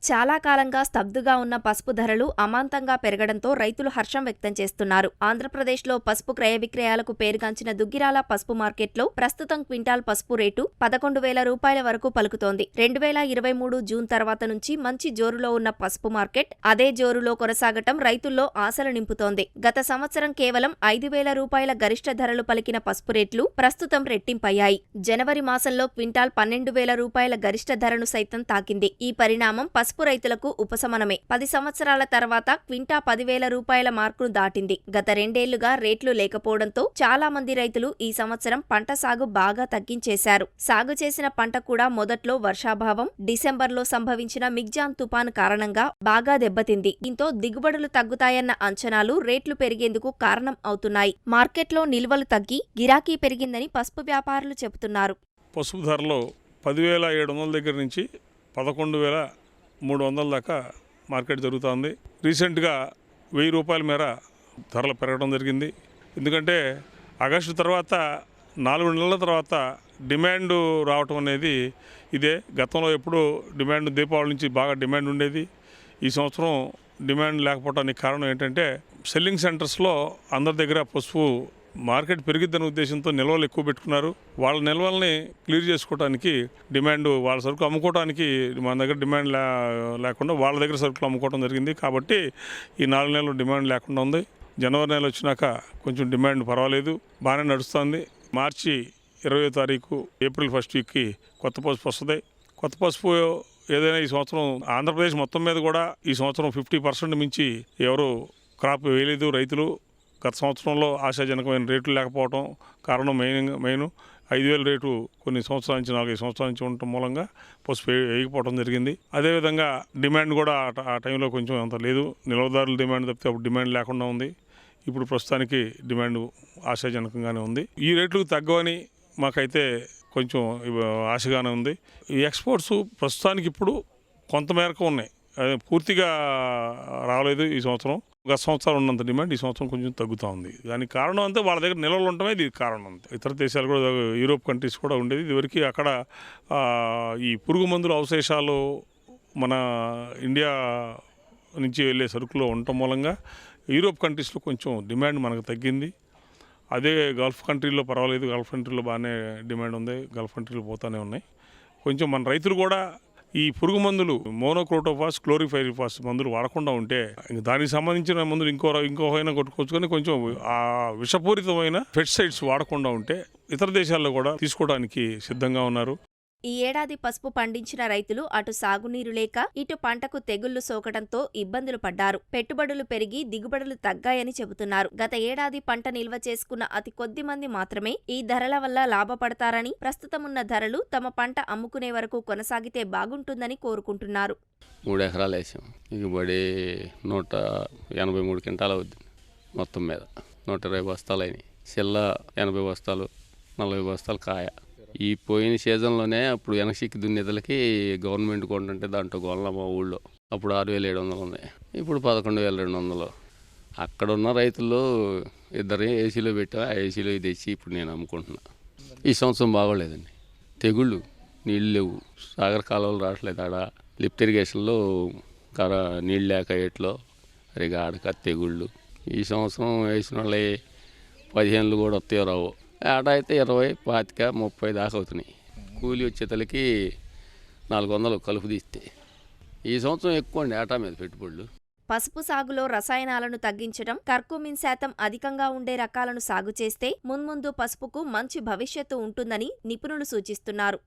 చాలా కాలంగా స్తబ్దుగా ఉన్న పసుపు ధరలు అమాంతంగా పెరగడంతో రైతులు హర్షం వ్యక్తం చేస్తున్నారు. ఆంధ్రప్రదేశ్లో పసుపు క్రయ విక్రయాలకు పేరుగాంచిన దుగ్గిరాల పసుపు మార్కెట్లో ప్రస్తుతం క్వింటాల్ పసుపు రేటు 11,000 రూపాయల వరకు పలుకుతోంది. 2023 జూన్ తర్వాత నుంచి మంచి జోరులో ఉన్న పసుపు మార్కెట్ అదే జోరులో కొనసాగటం రైతుల్లో ఆశలు నింపుతోంది. గత సంవత్సరం కేవలం 5,000 రూపాయల గరిష్ట ధరలు పలికిన పసుపు రేట్లు ప్రస్తుతం రెట్టింపయ్యాయి. జనవరి మాసంలో క్వింటాల్ 12,000 రూపాయల గరిష్ట ధరను సైతం తాకింది. ఈ పరిణామం పసుపు రైతులకు ఉపశమనమే. 10 సంవత్సరాల తర్వాత క్వింటా 10,000 రూపాయల మార్కును దాటింది. గత 2 ఏళ్లుగా రేట్లు లేకపోవడంతో చాలా మంది రైతులు ఈ సంవత్సరం పంట సాగు బాగా తగ్గించేశారు. సాగు చేసిన పంట కూడా మొదట్లో వర్షాభావం, డిసెంబర్లో సంభవించిన మిగ్జాన్ తుపాను కారణంగా బాగా దెబ్బతింది. దీంతో దిగుబడులు తగ్గుతాయన్న అంచనాలు రేట్లు పెరిగేందుకు కారణం అవుతున్నాయి. మార్కెట్లో నిల్వలు తగ్గి గిరాకీ పెరిగిందని పసుపు వ్యాపారులు చెబుతున్నారు. పసుపు ధరలో 10,700 దగ్గర నుంచి 11,300 దాకా మార్కెట్ జరుగుతుంది. రీసెంట్గా 1,000 రూపాయల మేర ధరలు పెరగడం జరిగింది. ఎందుకంటే ఆగస్టు తర్వాత 4 నెలల తర్వాత డిమాండ్ రావటం అనేది ఇదే. గతంలో ఎప్పుడూ డిమాండ్ దీపావళి నుంచి బాగా డిమాండ్ ఉండేది. ఈ సంవత్సరం డిమాండ్ లేకపోవడానికి కారణం ఏంటంటే సెల్లింగ్ సెంటర్స్లో అందరి దగ్గర పసుపు మార్కెట్ పెరిగిద్దనే ఉద్దేశంతో నిల్వలు ఎక్కువ పెట్టుకున్నారు. వాళ్ళ నిల్వల్ని క్లియర్ చేసుకోవడానికి డిమాండ్, వాళ్ళ సరుకులు అమ్ముకోవడానికి మన దగ్గర డిమాండ్ లేకుండా వాళ్ళ దగ్గర సరుకులు అమ్ముకోవడం జరిగింది. కాబట్టి ఈ 4 నెలలు డిమాండ్ లేకుండా ఉంది. జనవరి నెల వచ్చినాక కొంచెం డిమాండ్ పర్వాలేదు, బాగానే నడుస్తుంది. మార్చి 20వ తారీఖు ఏప్రిల్ 1st వీక్కి కొత్త పసుపు వస్తుంది. కొత్త పసుపు ఏదైనా ఈ సంవత్సరం ఆంధ్రప్రదేశ్ మొత్తం మీద కూడా ఈ సంవత్సరం 50% మించి ఎవరు క్రాప్ వేయలేదు రైతులు. గత సంవత్సరంలో ఆశాజనకమైన రేట్లు లేకపోవడం కారణం మెయిన్ 5,000 రేటు కొన్ని సంవత్సరాల నుంచి 4-5 సంవత్సరాల నుంచి ఉండటం మూలంగా పసుపు వేయకపోవడం జరిగింది. అదేవిధంగా డిమాండ్ కూడా ఆ టైంలో కొంచెం అంత లేదు. నిల్వదారుల డిమాండ్ తప్పితే అప్పుడు డిమాండ్ లేకుండా ఉంది. ఇప్పుడు ప్రస్తుతానికి డిమాండ్ ఆశాజనకంగానే ఉంది. ఈ రేట్లకు తగ్గవని మాకైతే కొంచెం ఆశగానే ఉంది. ఈ ఎక్స్పోర్ట్స్ ప్రస్తుతానికి ఇప్పుడు కొంతమేరకు ఉన్నాయి, అదే పూర్తిగా రాలేదు ఈ సంవత్సరం. గత సంవత్సరాలు ఉన్నంత డిమాండ్ ఈ సంవత్సరం కొంచెం తగ్గుతూ ఉంది. దానికి కారణం అంతే వాళ్ళ దగ్గర నిల్వలు ఉండటమే దీనికి కారణం అంతే. ఇతర దేశాలు కూడా, యూరోప్ కంట్రీస్ కూడా ఉండేది. ఇదివరకు అక్కడ ఈ పురుగు మందుల అవశేషాలు మన ఇండియా నుంచి వెళ్ళే సరుకులో ఉండటం మూలంగా యూరోప్ కంట్రీస్లో కొంచెం డిమాండ్ మనకు తగ్గింది. అదే గల్ఫ్ కంట్రీలో పర్వాలేదు, గల్ఫ్ కంట్రీలో బాగానే డిమాండ్ ఉంది, గల్ఫ్ కంట్రీలో పోతూనే ఉన్నాయి. కొంచెం మన రైతులు కూడా ఈ పురుగు మందులు మోనోక్రోటోఫాస్, క్లోరిఫైరిఫాస్ మందులు వాడకుండా ఉంటే దానికి సంబంధించిన మందులు ఇంకోహైనా కొట్టుకొచ్చుకొని కొంచెం ఆ విషపూరితమైన పెస్టిసైడ్స్ వాడకుండా ఉంటే ఇతర దేశాల్లో కూడా తీసుకోవడానికి సిద్ధంగా ఉన్నారు. ఈ ఏడాది పసుపు పండించిన రైతులు అటు సాగునీరు లేక ఇటు పంటకు తెగుళ్లు సోకడంతో ఇబ్బందులు పడ్డారు. పెట్టుబడులు పెరిగి దిగుబడులు తగ్గాయని చెబుతున్నారు. గత ఏడాది పంట నిల్వ చేసుకున్న అతి కొద్ది మంది మాత్రమే ఈ ధరల వల్ల లాభపడతారని, ప్రస్తుతమున్న ధరలు తమ పంట అమ్ముకునే వరకు కొనసాగితే బాగుంటుందని కోరుకుంటున్నారు. 3 ఎకరాలు వేసాం. దిగుబడి 183 క్వింటాలు అవుద్ది. మొత్తం మీద 120 బస్తాలు అయినాయి. చిల్ల 80 బస్తాలు, 40 బస్తాలు కాయ. ఈ పోయిన సీజన్లోనే అప్పుడు వెనక్కి దున్నేతలకి గవర్నమెంట్ కొంటుంటే దాంట్లో గొల్ల మా ఊళ్ళో అప్పుడు 6,700 ఉంది, ఇప్పుడు 11,200. అక్కడ ఉన్న రైతుల్లో 2 ఏసీలో పెట్టా, ఆ ఏసీలో తెచ్చి ఇప్పుడు నేను అమ్ముకుంటున్నా. ఈ సంవత్సరం బాగోలేదండి. తెగుళ్ళు, నీళ్ళు లేవు, సాగర్ కాలువలు రావట్లేదు. ఆడ లిఫ్ట్ ఇరిగేషన్లో నీళ్ళు లేక ఏట్లో సరిగా ఆడక తెగుళ్ళు. ఈ సంవత్సరం వేసిన వాళ్ళే 15 కూడా వస్తాయో రావు. ఆడ అయితే 20, 25, 30 దాకా అవుతున్నాయి. కూలి వచ్చేతలకి 400 కలుపు తీస్తే. ఈ సంవత్సరం ఎక్కువ అండి ఆటా మీద పెట్టుబడులు. పసుపు సాగులో రసాయనాలను తగ్గించడం, కర్కుమిన్ శాతం అధికంగా ఉండే రకాలను సాగు చేస్తే మున్ముందు పసుపుకు మంచి భవిష్యత్తు ఉంటుందని నిపుణులు సూచిస్తున్నారు.